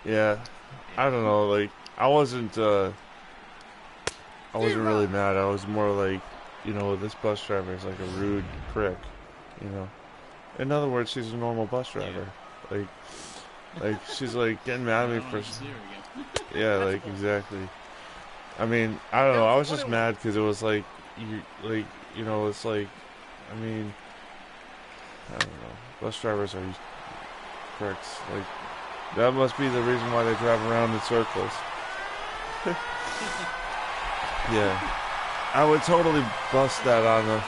Yeah, I don't know. Like, I wasn't really mad. I was more like, this bus driver is like a rude prick. You know. In other words, she's a normal bus driver. Like, she's like getting mad at me for. Yeah, like exactly. I mean, I don't know. I was just mad because it was like it's like, I mean, I don't know. Bus drivers are pricks. Like, that must be the reason why they drive around in circles. Yeah, I would totally bust that on the.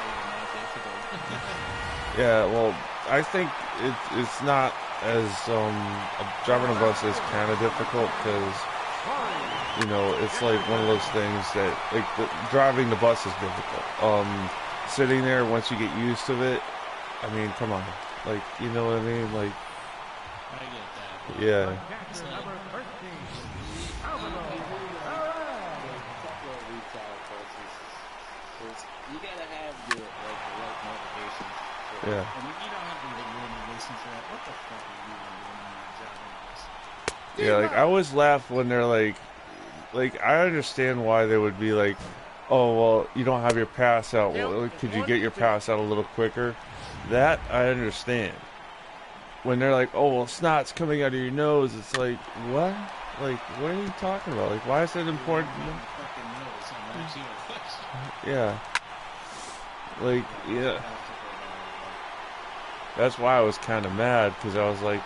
Yeah, well, I think it's not as driving a bus is kind of difficult because it's like one of those things that like driving the bus is difficult. Sitting there once you get used to it, I mean, come on, like you know what I mean, like I get that. yeah, It's like, couple of retail courses. Is you gotta have your like the right motivation for it. yeah, and if you don't have the right motivation for that, what the fuck are you even doing on your job anyways? yeah. Like I always laugh when they're like I understand why they would be like, oh well, you don't have your pass out. Well, could you get your pass out a little quicker? That I understand. When they're like, oh well, snot's coming out of your nose, it's like, what? Like, what are you talking about? Like, why is that You important? don't even fucking know. So I'm asking you a question. Yeah, like, Yeah, yeah. I have to go That's why I was kind of mad because I was like,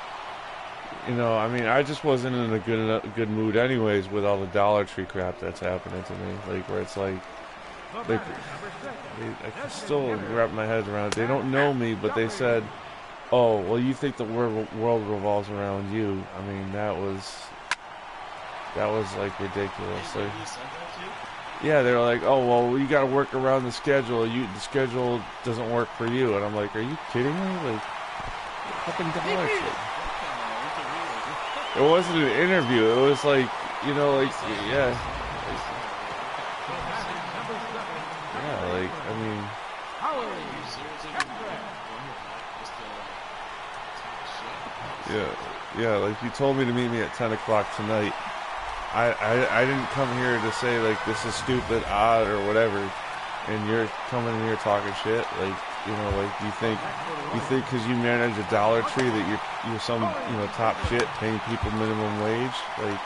I mean, I just wasn't in a good mood anyways with all the Dollar Tree crap that's happening to me. Like, where it's like I can still wrap my head around it. They don't know me, but they said, "Oh, well, you think the world revolves around you." I mean, that was like ridiculous. Like, you said that yeah, they were like, "Oh, well, you got to work around the schedule. The schedule doesn't work for you." And I'm like, "Are you kidding me? Like, fucking Dollar Tree." It wasn't an interview. It was like, like, yeah, like, I mean, yeah, yeah. Like, you told me to meet me at 10 o'clock tonight. I didn't come here to say like this is stupid, odd, or whatever, and you're coming in here talking shit. Like, like you think because you manage a Dollar Tree that you're some top shit paying people minimum wage. Like,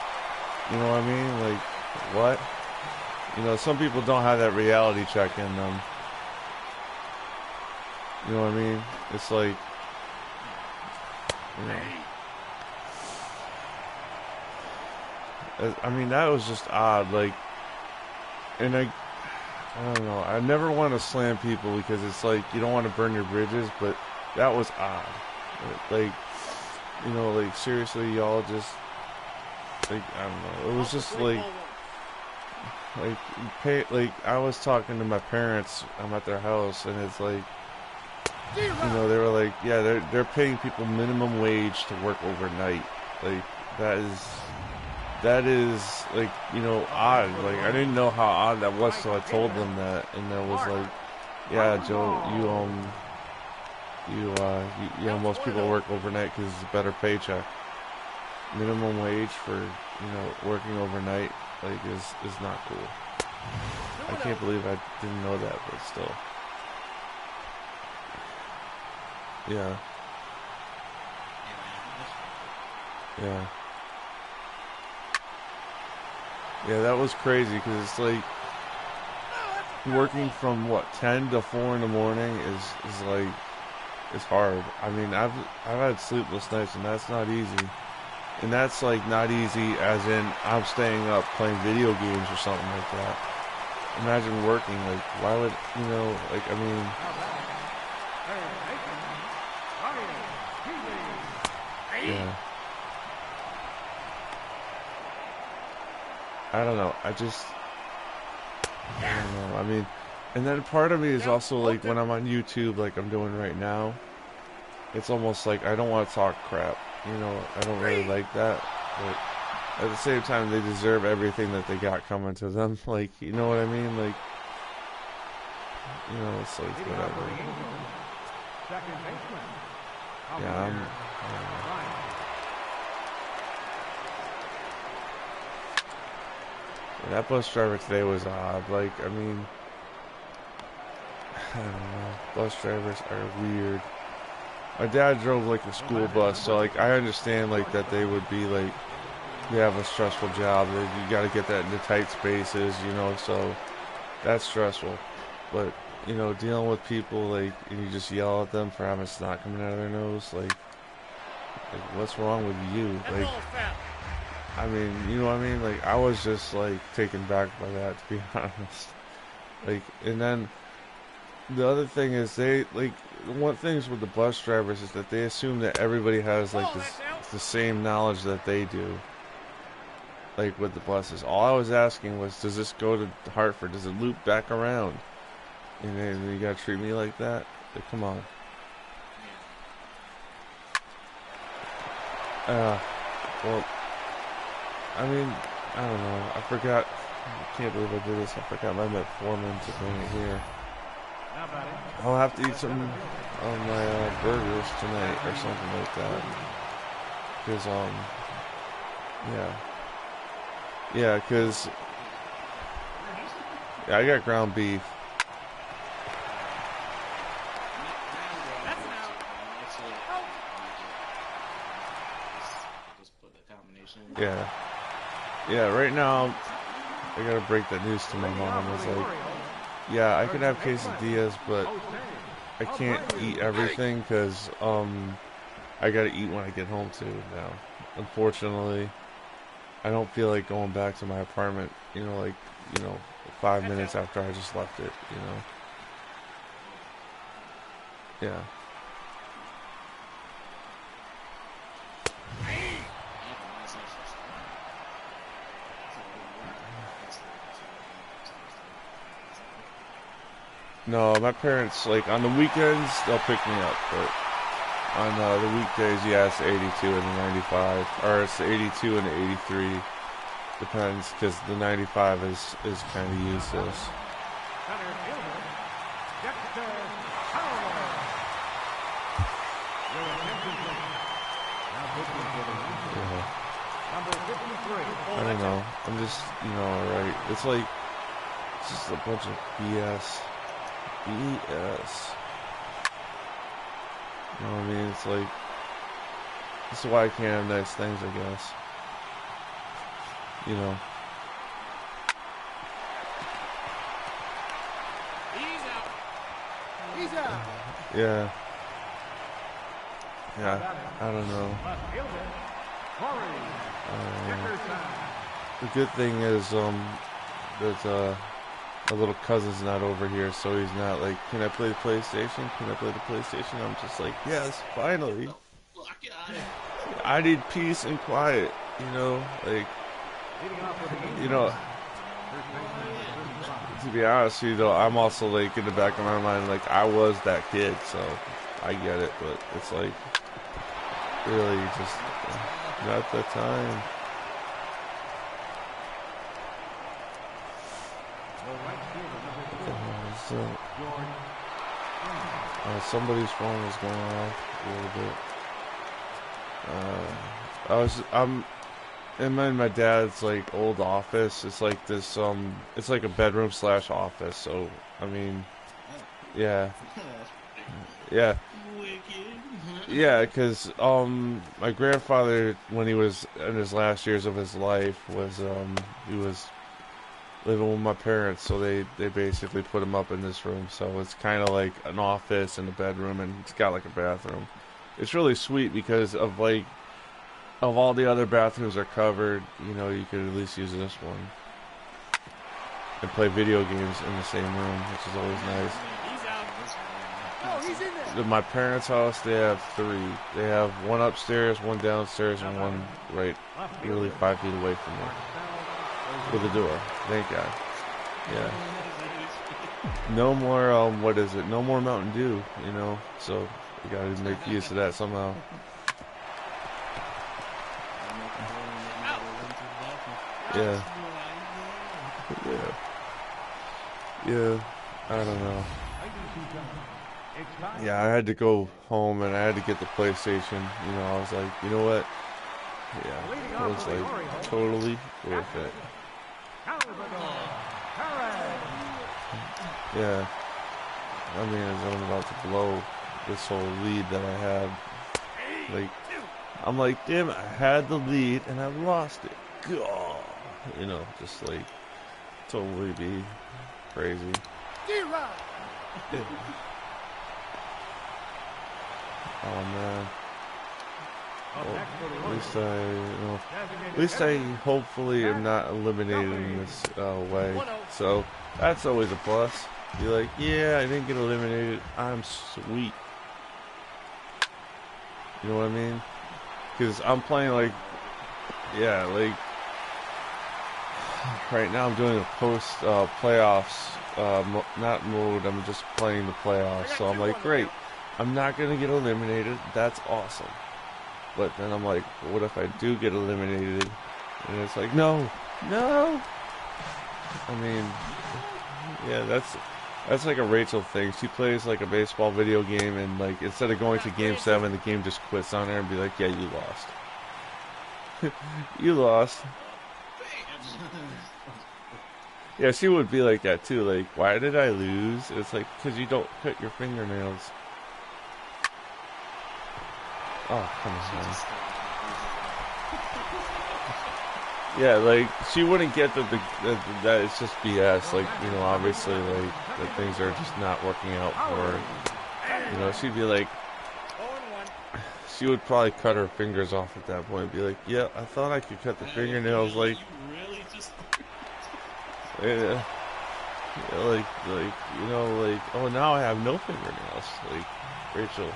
you know what I mean? Like, what? Some people don't have that reality check in them. You know what I mean? It's like, I mean, that was just odd. Like, and I don't know. I never want to slam people because it's like you don't want to burn your bridges, but that was odd. Like, like seriously, y'all just like I don't know. It was just like I was talking to my parents. I'm at their house, and it's like they were like, yeah, they're paying people minimum wage to work overnight. Like that is like odd. Like I didn't know how odd that was, so I told them that, and I was like, yeah, Joe, most people work overnight because it's a better paycheck. Minimum wage for working overnight like is not cool. I can't believe I didn't know that, but still. Yeah. Yeah. Yeah, that was crazy because it's like working from 10 to 4 in the morning is like it's hard. I mean, I've had sleepless nights and that's not easy. And that's like not easy as in I'm staying up playing video games or something like that. Imagine working, like why would like I mean yeah. I don't know. I don't know. I mean, and then part of me is also like when I'm on YouTube, like I'm doing right now, it's almost like I don't want to talk crap. I don't really like that. But at the same time, they deserve everything that they got coming to them. Like, you know what I mean? Like, it's like whatever. Yeah, That bus driver today was odd. Like, I mean, I don't know. Bus drivers are weird. My dad drove like a school bus, so like I understand like that they would be like they have a stressful job. You got to get that into tight spaces, you know. So that's stressful. But you know, dealing with people like and you just yell at them for having snot coming out of their nose, like what's wrong with you? Like, I mean, you know what I mean? Like I was just like taken back by that, to be honest. Like, and then the other thing is they like one things with the bus drivers is that they assume that everybody has like the same knowledge that they do. Like with the buses, all I was asking was, does this go to Hartford? Does it loop back around? And then you gotta treat me like that? Like, come on. Well, I mean, I don't know. I forgot. I can't believe I did this. I forgot my metformin to bring it here. I'll have to eat some of my burgers tonight or something like that. Because, yeah, because I got ground beef. Yeah, right now, I gotta break that news to my mom. It's like, yeah, I can have quesadillas, but I can't eat everything because I gotta eat when I get home too now. Unfortunately, I don't feel like going back to my apartment, you know, like, 5 minutes after I just left it, you know. Yeah. No, my parents, like, on the weekends, they'll pick me up, but on the weekdays, yeah, it's the 82 and the 95, or it's the 82 and the 83, depends, because the 95 is kind of useless. Yeah. I don't know, I'm just, alright, it's like, it's just a bunch of BS. BS. You know what I mean? It's like, this is why I can't have nice things, I guess. You know. He's out. Yeah. Yeah, I don't know. The good thing is, that, my little cousin's not over here, so he's not like, can I play the PlayStation? Can I play the PlayStation? I'm just like, yes, finally. I need peace and quiet, like, to be honest with you, though, I'm also like, in the back of my mind, like, I was that kid, so I get it, but it's like, really just not the time. Somebody's phone is going off a little bit. I'm in my dad's like old office. It's like this it's like a bedroom / office. So I mean, yeah, because my grandfather, when he was in his last years of his life, was he was living with my parents, so they basically put him up in this room. So it's kind of like an office and a bedroom, and it's got like a bathroom. It's really sweet because of all the other bathrooms are covered. You could at least use this one and play video games in the same room, which is always nice. He's in there. At my parents' house, they have 3. They have one upstairs, one downstairs, and one right literally 5 feet away from me. With the door. Thank God. Yeah. No more, what is it? No more Mountain Dew, So we gotta make use of that somehow. Yeah. I don't know. Yeah, I had to go home and I had to get the PlayStation. I was like, you know what? Yeah, it was like totally worth it. Yeah. I mean, as I'm about to blow this whole lead that I had. Like, I'm like, damn it, I had the lead and I lost it. God. You know, just like, totally be crazy. Oh man. Well, at least I hopefully am not eliminated in this way. So that's always a plus. Be like, yeah, I didn't get eliminated. I'm sweet. You know what I mean? Because I'm playing like, yeah, like right now I'm doing a post playoffs, not mode. I'm just playing the playoffs. So I'm like, great. I'm not gonna get eliminated. That's awesome. But then I'm like, what if I do get eliminated? And it's like, no. I mean, yeah, that's like a Rachel thing. She plays like a baseball video game, and like instead of going to game 7, the game just quits on her and be like, yeah, you lost. You lost. Yeah, she would be like that too. Like, why did I lose? It's like, because you don't cut your fingernails. Oh, come on. Yeah, like, she wouldn't get that it's just BS. Like, you know, obviously, like, that things are just not working out for her. You know, she'd be like, she would probably cut her fingers off at that point. Be like, yeah, I thought I could cut the fingernails. Like, yeah, like, you know, like, oh, now I have no fingernails. Like, Rachel,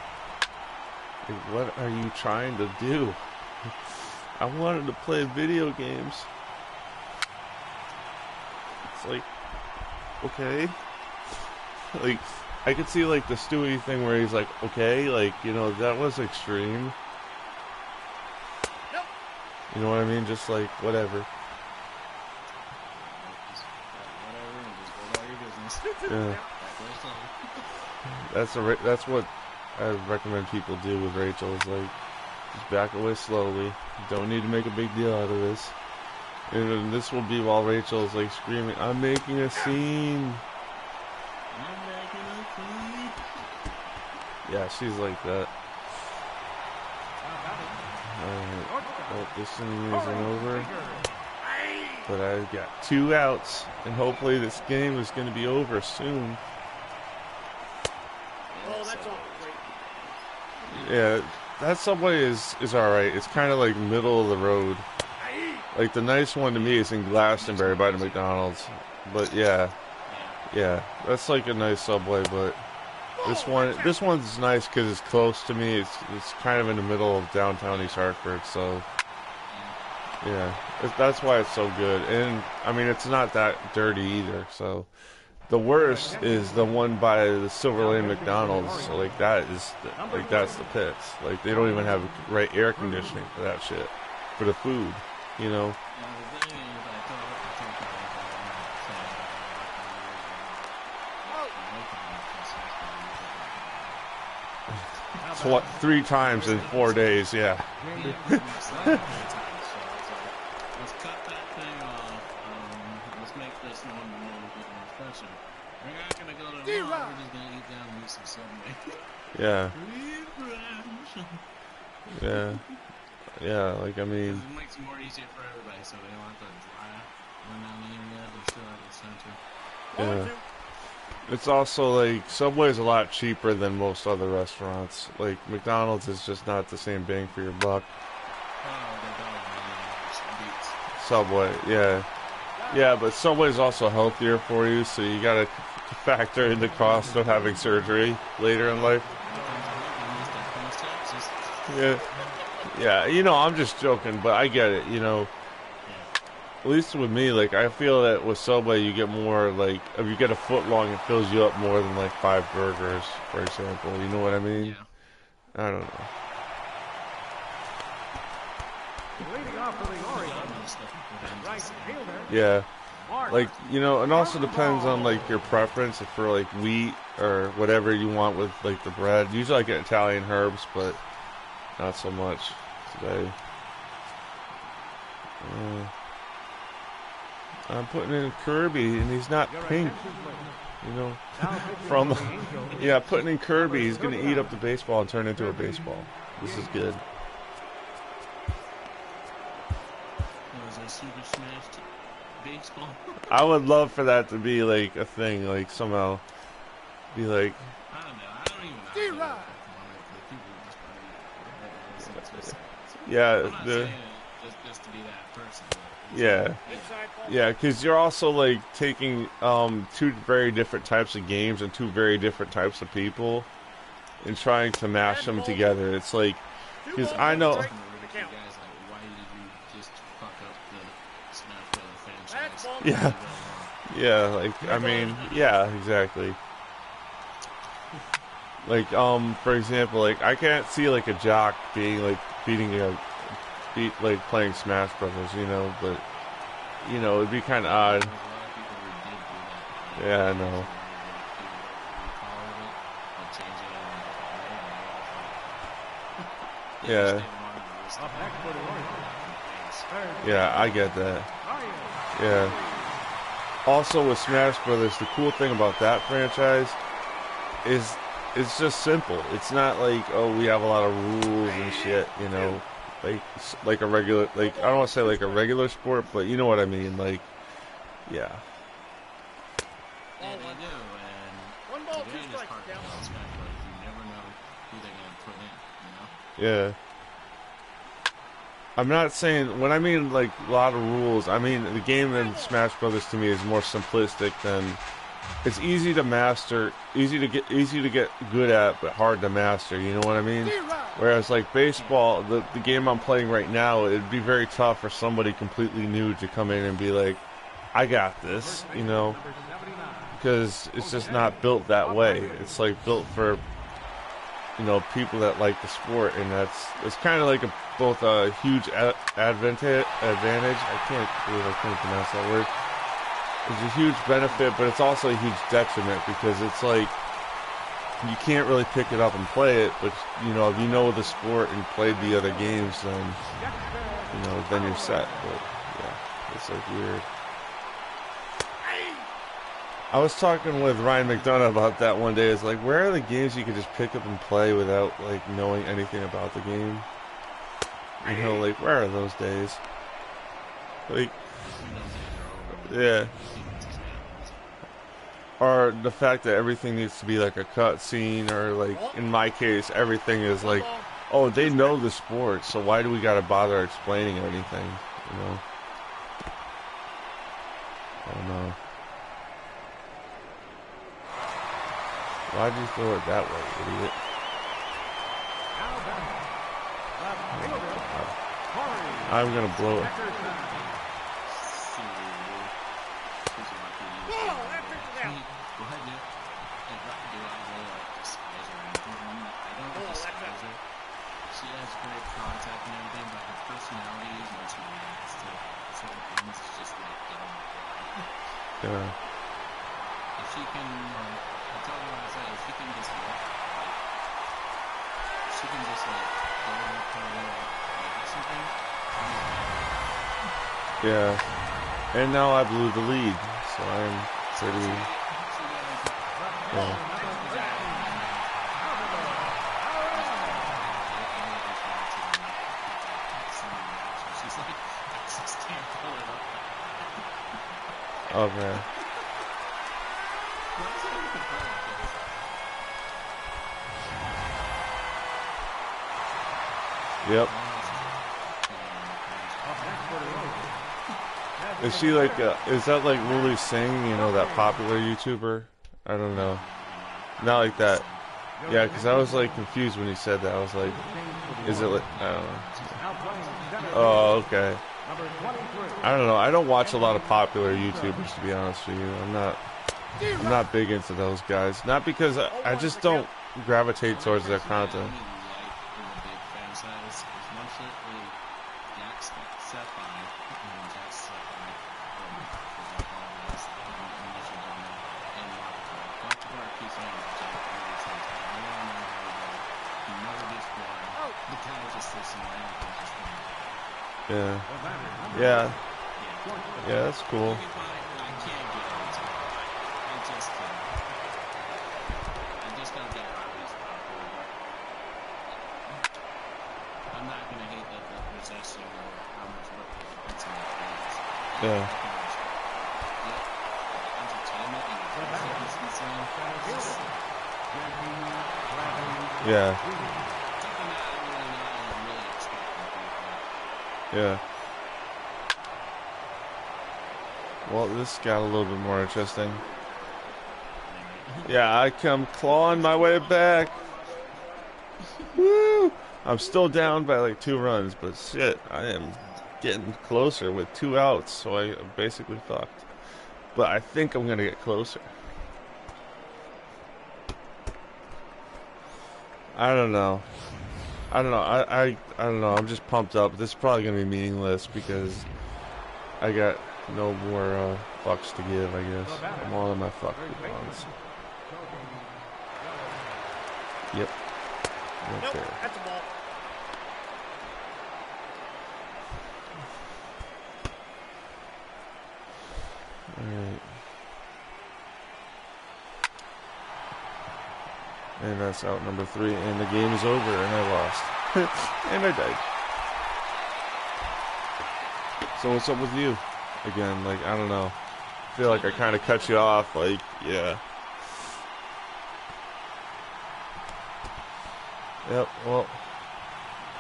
like, what are you trying to do? I wanted to play video games. It's like, okay. Like, I could see, like, the Stewie thing where he's like, okay, like, you know, that was extreme. You know what I mean? Just, like, whatever. Yeah. That's what I recommend people do with Rachel, is like, just back away slowly. Don't need to make a big deal out of this. And this will be while Rachel's like screaming, I'm making a scene. Yeah, she's like that. Alright. Well, this inning isn't over. But I've got 2 outs, and hopefully this game is going to be over soon. Yeah, that Subway is alright. It's kind of like middle of the road. Like, the nice one to me is in Glastonbury by the McDonald's. But yeah, that's like a nice Subway. But this one's nice because it's close to me. It's kind of in the middle of downtown East Hartford. So yeah, that's why it's so good. And I mean, it's not that dirty either. So the worst is the one by the Silver Lane McDonald's. So like that's the pits. Like, they don't even have right air conditioning for that shit, for the food, you know. So what, 3 times in 4 days, yeah. Let's cut that thing off. Let's make this one a little bit more special. We're not gonna go to the mall. We're just gonna eat down and eat some Subway. Yeah. Yeah, like, I mean, it makes it more easier for everybody, so they don't have to drive one down the internet. They're still at the center. yeah. It's also like, Subway's a lot cheaper than most other restaurants. Like, McDonald's is just not the same bang for your buck. Subway, yeah. Yeah, but Subway's also healthier for you, so you gotta factor in the cost of having surgery later in life. Yeah, you know, I'm just joking, but I get it, you know. At least with me, like, I feel that with Subway you get more, like, if you get a foot long, it fills you up more than, like, 5 burgers, for example. You know what I mean? Yeah. I don't know. Yeah. Like, you know, it also depends on, like, your preference for, like, wheat or whatever you want with, like, the bread. Usually I get Italian herbs, but not so much today. I'm putting in Kirby, and he's not pink. You know, from yeah, putting in Kirby, he's gonna eat up the baseball and turn into a baseball. This is good. Was a super smashed baseball? I would love for that to be like a thing, like somehow be like. I don't know. I don't even know. Yeah, I'm not saying it just to be that person. Yeah, yeah, because you're also like taking two very different types of games and two very different types of people and trying to mash them together. It's like, because I know. Guys, like, why did you just fuck up the Smash Bros. Franchise? Yeah, yeah, like I mean, yeah, exactly. Like for example, like I can't see like a jock being like like playing Smash Brothers, you know, but you know it'd be kind of odd. Yeah, I know. Yeah. Yeah, I get that. Yeah. Also with Smash Brothers, the cool thing about that franchise is it's just simple. It's not like, oh, we have a lot of rules and shit, you know, like a regular, like I don't want to say like a regular sport, but you know what I mean, like, yeah. Yeah, they do, and One ball, the two greatest strikes, part count. about Smash Bros. You never know who they're gonna put in, you know? Yeah. I'm not saying, when I mean like a lot of rules, I mean the game in Smash Brothers to me is more simplistic than. It's easy to master, easy to get good at, but hard to master. You know what I mean? Whereas like baseball, the game I'm playing right now, it'd be very tough for somebody completely new to come in and be like, "I got this," you know, because it's just not built that way. It's like built for, you know, people that like the sport, and it's kind of like both a huge advantage. I can't believe I can't pronounce that word. It's a huge benefit, but it's also a huge detriment because it's like you can't really pick it up and play it. But you know, if you know the sport and played the other games, then you know, then you're set. But yeah, it's like weird. I was talking with Ryan McDonough about that one day. It's like, where are the games you can just pick up and play without like knowing anything about the game? You know, like where are those days? Like, yeah. Or the fact that everything needs to be like a cut scene, or like in my case, everything is like, oh, they know the sport, so why do we gotta bother explaining anything? You know? I don't know. Why'd you throw it that way, idiot? I'm gonna blow it. She has great contact and everything, but her personality is when she reacts to certain things, it's just like, Yeah. if she can, I told her what I said, if she can just, like, she can just, like, go with her little, like, something. Yeah. And now I blew the lead, so I'm pretty. Yeah. Okay. Yep. Is she like, is that like Lily Singh, you know, that popular YouTuber? I don't know. Not like that. Yeah, because I was like confused when he said that. I was like, is it like, I don't know. Oh, okay. I don't know. I don't watch a lot of popular YouTubers, to be honest with you. I'm not big into those guys. Not because I just don't gravitate towards their content. Yeah. Yeah. Yeah, that's cool. I can't get into it. I just can't. I just don't get how he's popular. I'm not going to hate that the possession or how much work he puts in the games. Yeah. Entertainment and the concerned. Yeah. Something that I really expect from people. Yeah. Well, this got a little bit more interesting. Yeah, I come clawing my way back. Woo! I'm still down by like 2 runs, but shit, I am getting closer with 2 outs, so I basically fucked. But I think I'm gonna get closer. I don't know. I don't know. I'm just pumped up. This is probably gonna be meaningless because I got no more fucks to give, I guess. I'm all in my fuck coupons. Yep. Right there. That's a ball. Alright. And that's out number 3, and the game is over, and I lost. And I died. So what's up with you? Again, like, I don't know. I feel like I kind of cut you off, like, yeah. Yep, well,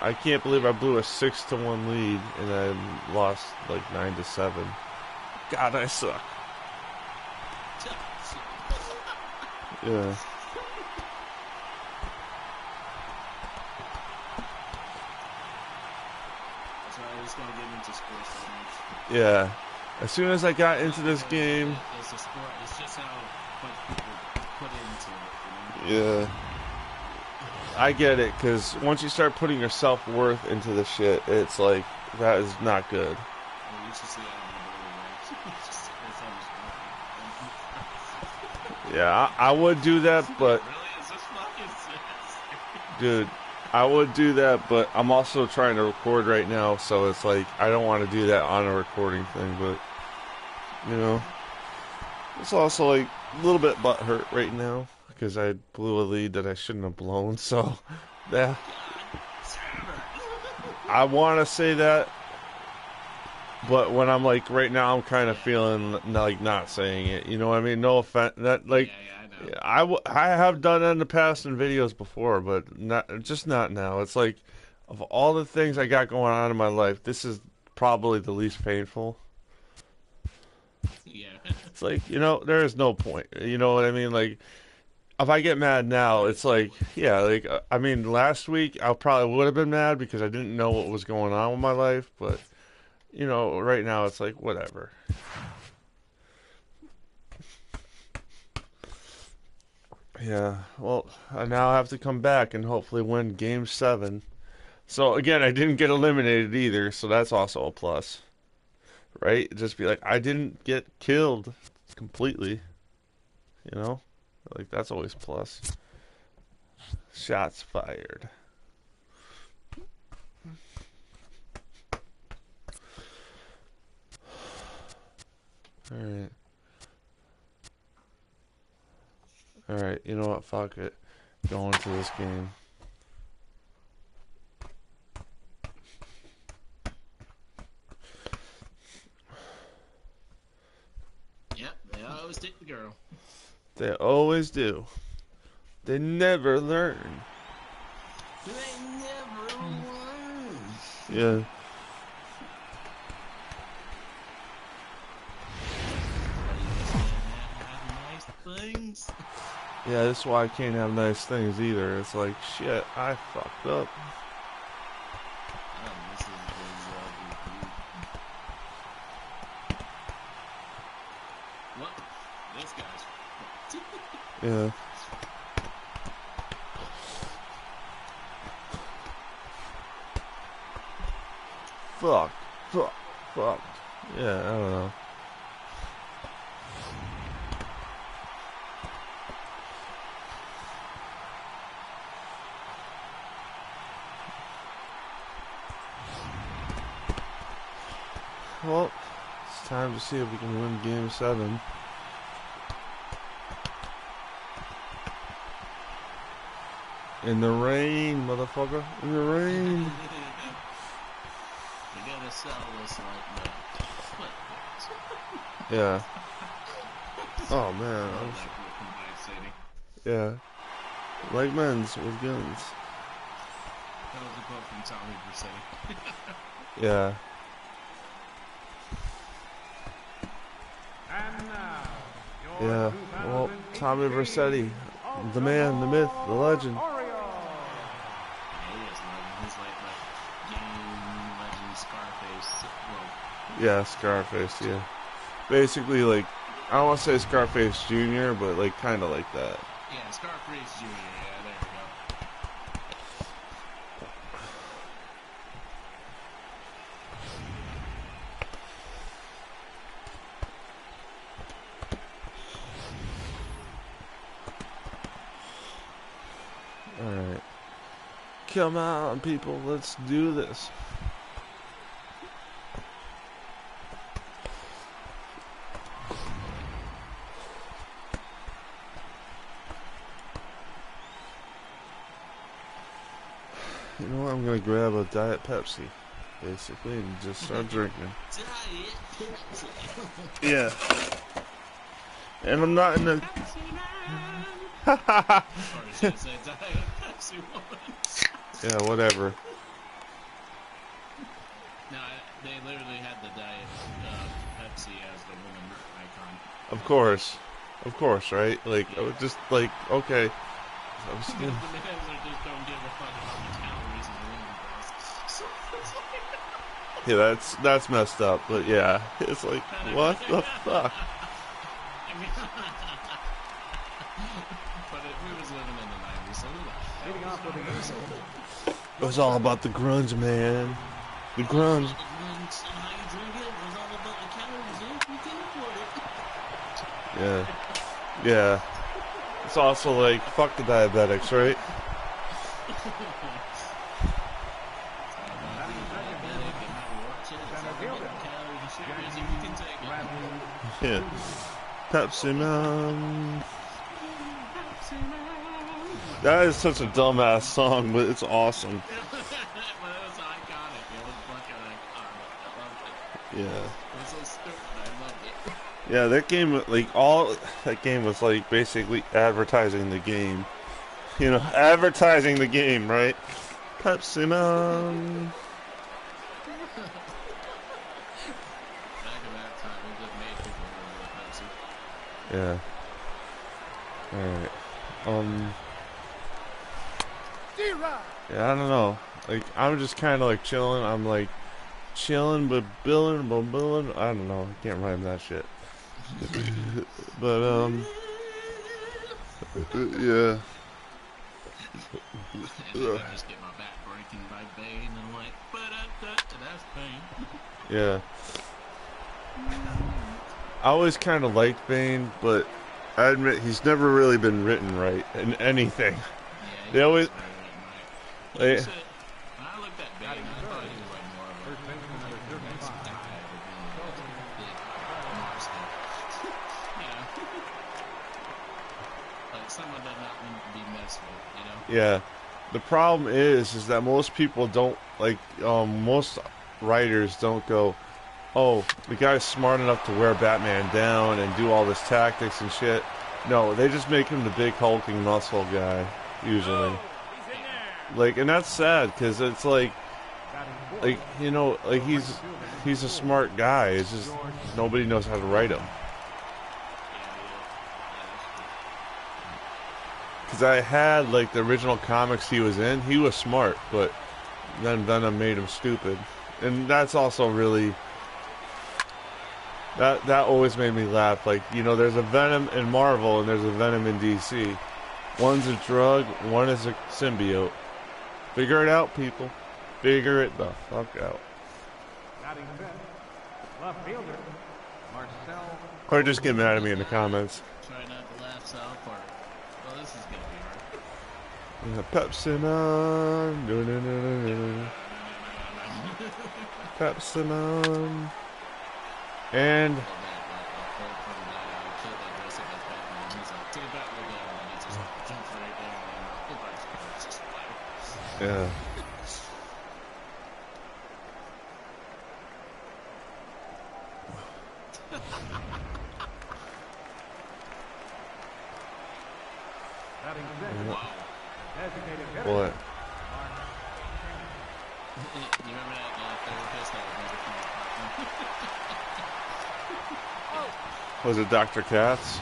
I can't believe I blew a 6-1 lead, and I lost, like, 9-7. God, I suck. Yeah. So I was going to get into sports so much. Yeah. As soon as I got into this game. It's a sport. It's just how much people put into it. You know? Yeah. I get it, because once you start putting your self-worth into the shit, it's like, that is not good. Well, you should see how Yeah, I would do that, but... Really? Is this fucking Dude, I would do that, but I'm also trying to record right now, so it's like, I don't want to do that on a recording thing, but, you know, it's also like a little bit butthurt right now, because I blew a lead that I shouldn't have blown, so, yeah. I want to say that, but when I'm like, right now, I'm kind of feeling like not saying it, you know what I mean? No offense, that, like, I have done that in the past in videos before, but just not now. It's like, of all the things I got going on in my life, this is probably the least painful. Yeah. It's like, you know, there is no point. You know what I mean? Like, if I get mad now, it's like, yeah, like, I mean, last week I probably would have been mad because I didn't know what was going on with my life, but, you know, right now it's like, whatever. Yeah, well, I now have to come back and hopefully win Game 7. So, again, I didn't get eliminated either, so that's also a plus. Right? Just be like, I didn't get killed completely. You know? Like, that's always a plus. Shots fired. Alright. Alright, you know what? Fuck it. Going to this game. Yep, they always take the girl. They always do. They never learn. They never learn. Yeah. Things. Yeah, that's why I can't have nice things either. It's like, shit, I fucked up. This is what? This guy's. Yeah. Fuck. Yeah, I don't know. Well, It's time to see if we can win Game 7. In the rain, motherfucker. In the rain. You gotta sell this like that. Yeah. Oh man. Yeah. Like men's with guns. That was a quote from Tommy Vercetti. Yeah. Yeah. Well, Tommy Vercetti, the man, the myth, the legend. Yeah, he is legend. He's like the game legend Scarface. Well, Yeah, Scarface. Yeah. Basically, like, I don't want to say Scarface Jr., but like kind of like that. yeah, Scarface Jr. Yeah, there we go. Alright. Come on, people, let's do this. You know what? I'm gonna grab a Diet Pepsi, basically, and just start drinking. Yeah. And I'm not in the. Yeah, whatever. No, they literally had the Diet Pepsi as the woman icon. Of course, right? Like, I was just like, okay. I was The men just don't give a fuck about the calories in the woman breast. So it's like... Yeah, that's messed up, but yeah, it's like, what the fuck? I mean, but we was living in the 90s, so It was all about the grunge, man. The grunge. Yeah. Yeah. It's also like, fuck the diabetics, right? Yeah. Pepsi Man. That is such a dumbass song, but it's awesome. But it was iconic. It was fucking iconic. I loved it. Yeah. It was so stupid. I loved it. Yeah, that game, like, all that game was like basically advertising the game. You know, advertising the game, right? Pepsi Man. Back in that time, it just made people remember Pepsi. Yeah. Alright. Yeah, I don't know. Like, I'm just kind of like chilling. I'm like chilling, but billing. I don't know. I can't rhyme that shit. But yeah. And then I just get my back breaking by Bane and like, that's Bane. Yeah. I always kind of liked Bane, but I admit he's never really been written right in anything. Yeah, They always. Like you said, when I looked at Bane, I thought he was like more of a next guy than a big monster. You know? Like someone that not want to be messed with, you know? Yeah. The problem is that most people don't, like, most writers don't go, oh, the guy's smart enough to wear Batman down and do all this tactics and shit. No, they just make him the big hulking muscle guy, usually. Like, and that's sad, because it's like, you know, like, he's a smart guy. It's just nobody knows how to write him. Because I had, like, the original comics he was in, he was smart, but then Venom made him stupid. And that's also really, that always made me laugh. Like, you know, there's a Venom in Marvel and there's a Venom in DC. One's a drug, one is a symbiote. Figure it out, people. Figure it the fuck out. Or just get mad at me in the comments. Try not to laugh South Park. Well, this is gonna be hard. Yeah, Pepsi Man. Pepsi Man. And That quote from that kid that dressed up as Batman. He's like, take it back, little guy. And he just jumps right there. And it's just fire. yeah. Wow. What? You remember that therapist that was Was it Dr. Katz?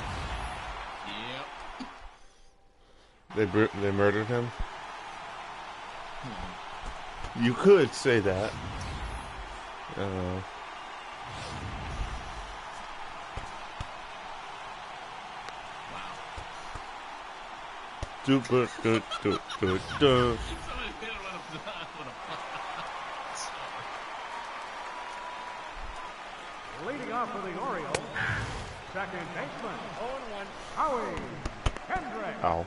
Yep. They murdered him? You could say that. I don't know. Wow. Do. Somebody hit him with Leading off for the Orioles, second baseman, 0-1, Howie Kendrick. Ow.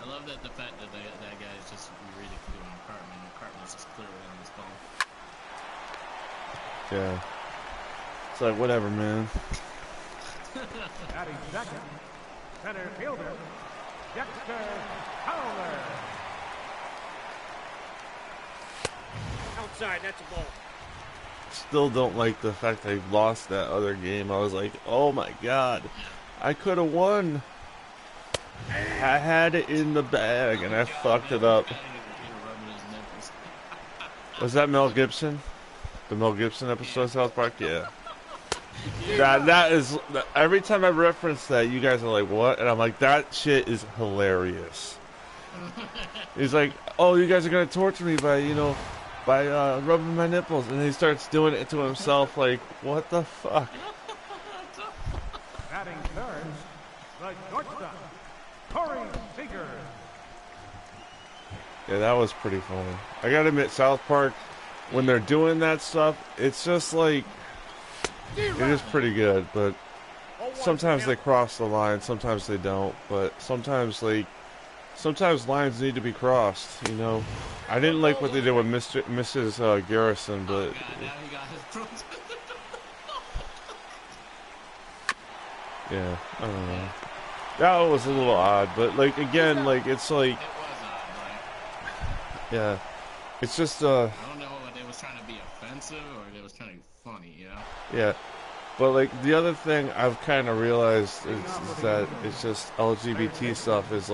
I love that the fact that that guy is just ridiculing Cartman, and Cartman's just clearly on his phone. Yeah. It's like, whatever, man. Batting second, center fielder, Dexter Fowler. Outside, that's a ball. Still don't like the fact they lost that other game. I was like, oh my god. I could have won. I had it in the bag and I fucked it up. Was that Mel Gibson? The Mel Gibson episode of South Park? Yeah. That is, every time I reference that, you guys are like, what? And I'm like, that shit is hilarious. He's like, oh, you guys are gonna torture me by, by rubbing my nipples, and he starts doing it to himself. Like, what the fuck? Batting third, the shortstop, Corey Seager. Yeah, that was pretty funny. I gotta admit, South Park, when they're doing that stuff, it's just like, it is pretty good, but sometimes they cross the line, sometimes they don't, but sometimes lines need to be crossed, I didn't like what they did with Mrs. Garrison, but... Oh, God, now he got his throat. Yeah, I don't know. That was a little odd, but, again, it's like... It was odd, right? Yeah. It's just, I don't know if they was trying to be offensive or they was trying to be funny, Yeah. But, the other thing I've kind of realized is that it's just LGBT stuff is,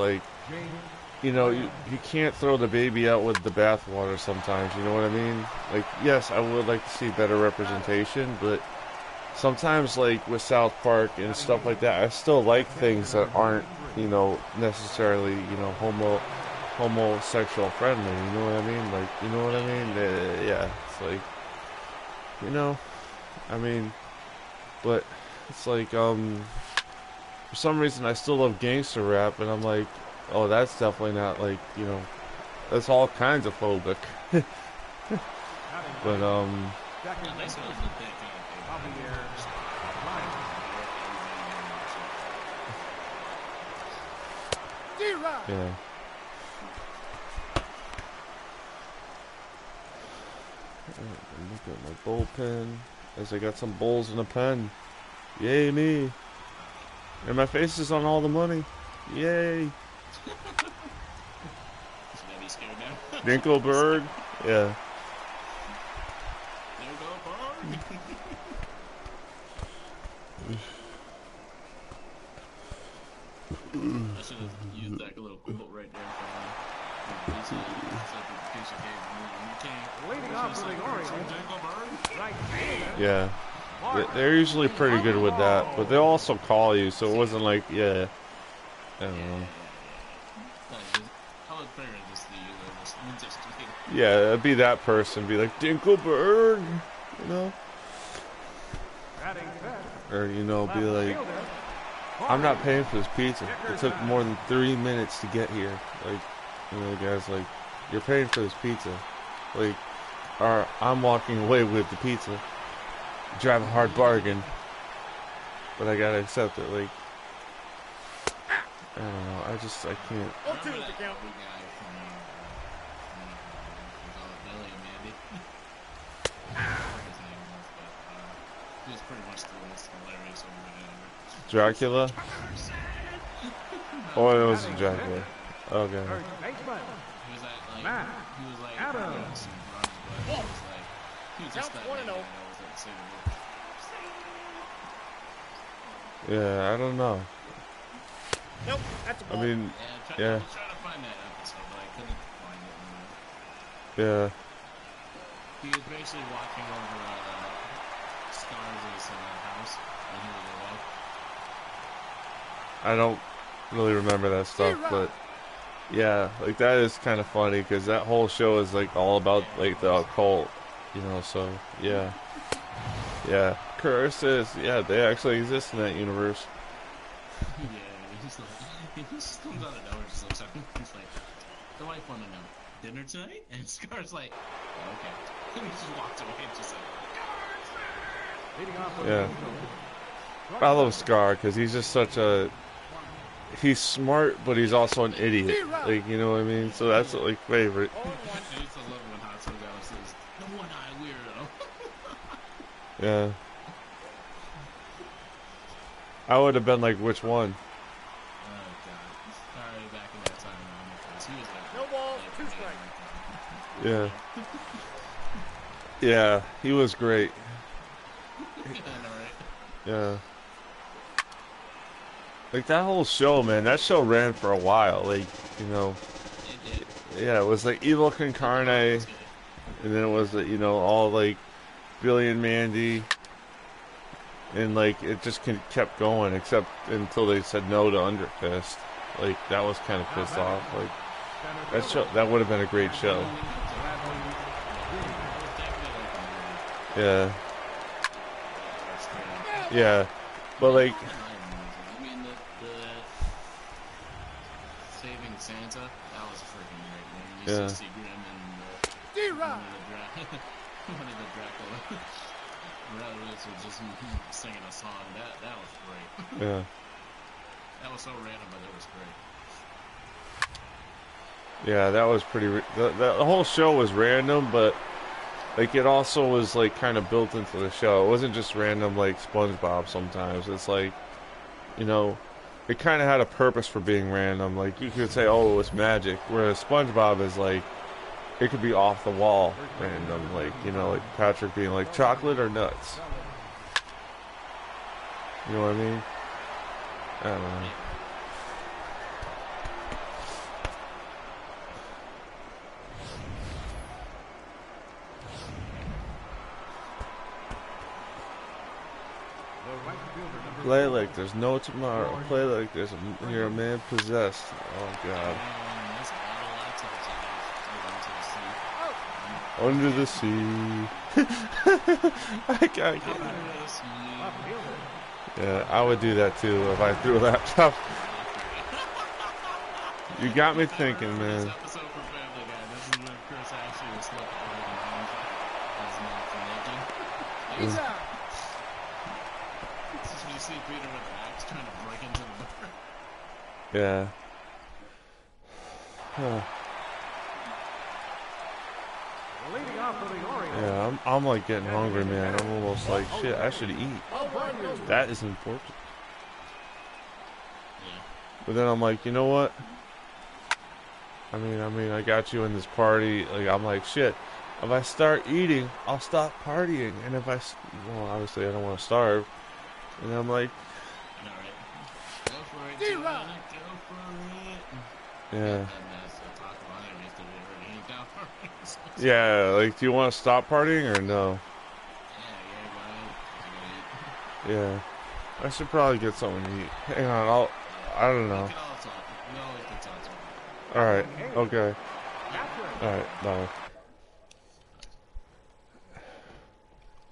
you can't throw the baby out with the bathwater sometimes, you know what I mean? Yes, I would like to see better representation, but sometimes, with South Park and stuff like that, I still like things that aren't, necessarily, homosexual friendly, you know what I mean? You know what I mean? Yeah, it's but it's for some reason I still love gangster rap, and I'm like, oh, that's definitely not that's all kinds of phobic. But yeah. Look at my bullpen. As I got some bowls in a pen. Yay me. And my face is on all the money. Yay. Dinkelberg. Yeah. I should have used that little quote right there for Leading off for the Orioles, right fielder. Yeah. They're usually pretty good with that, but they'll also call you, so it wasn't like, yeah. I don't know. Yeah, it'd be that person, be like, Dinkelberg, Or, be like, I'm not paying for this pizza. It took more than 3 minutes to get here. The guy's like, you're paying for this pizza. Or I'm walking away with the pizza. Drive a hard bargain. But I gotta accept it, I don't know, I can't. He was pretty much the most hilarious over whatever. Dracula? Oh, it was Dracula. Okay. First baseman. He was like, Matt he was like, Adams. some runs, but he was like, he was just that man that was like savable. Yeah, I don't know. Nope, that's a I ball. mean, Yeah, I yeah, was trying to find that episode, but I couldn't find it. yeah. He was basically watching over Stars' house when he was away. I don't really remember that stuff, but yeah, like that is kind of funny because that whole show is like all about like the occult, you know. So yeah, yeah. Curses, yeah, they actually exist in that universe. Yeah, he just comes out of nowhere, just looks at him. He's like, the wife want to know, dinner tonight? And Scar's like, oh, okay. And he just walks away and just like, Leading off with Yeah, I love Scar because he's just such a. He's smart, but he's also an idiot. Like, you know what I mean? So that's like favorite. I used to love when Hot Dallas says, the one-eyed weirdo. Yeah. I would have been like, which one? Oh, God. Already back in that time, because he was like, No balls, like, 2 strikes. Yeah. Yeah, he was great. I know, right? Yeah. Like that whole show, man, that show ran for a while. Like, you know, It did. yeah, it was like Evil Concarne, and then it was, you know, all like Billy and Mandy. And like it just kept going, except until they said no to Underfist. Like that was kind of pissed off. Like that would have been a great show. Yeah, yeah, but like, I mean, the Saving Santa, that was freaking great, man. You Yeah. used to see Grim and one of the Dracula relatives was just singing a song. That was great. yeah, That was so random, but it was great. yeah, that was pretty. The whole show was random, but like it also was like kind of built into the show. It wasn't just random like SpongeBob. Sometimes it's like, you know, it kind of had a purpose for being random. Like you could say, oh, it was magic, whereas SpongeBob is like, it could be off the wall random. Like, you know, like Patrick being like, chocolate or nuts. You know what I mean? I don't know. Play like there's no tomorrow. Play like you're a man possessed. Oh God. That's all I talk to Under the sea. I can't get it. Yeah, I would do that too if I threw a laptop. You got me thinking, man. This episode for Family Guy, this is when Chris actually was looking for his mouth for naked. He's out. This is when you see Peter with the axe trying to break into the bar. Yeah. Huh. leading off for the Orioles. Yeah, I'm like getting hungry, man. I'm almost like, shit, I should eat. That is important. Yeah. But then I'm like, you know what? I mean, I got you in this party. Like, I'm like, shit. If I start eating, I'll stop partying. And if well, obviously I don't want to starve. And I'm like, I know, right? Go for it, Joanna. Go for it. yeah. And that's a talk about it. Used to be already down for it. Yeah, like, do you want to stop partying or no? Yeah, Yeah. I should probably get something to eat. Hang on, I don't we know. can all talk. We always can talk. Alright, okay. Alright, bye.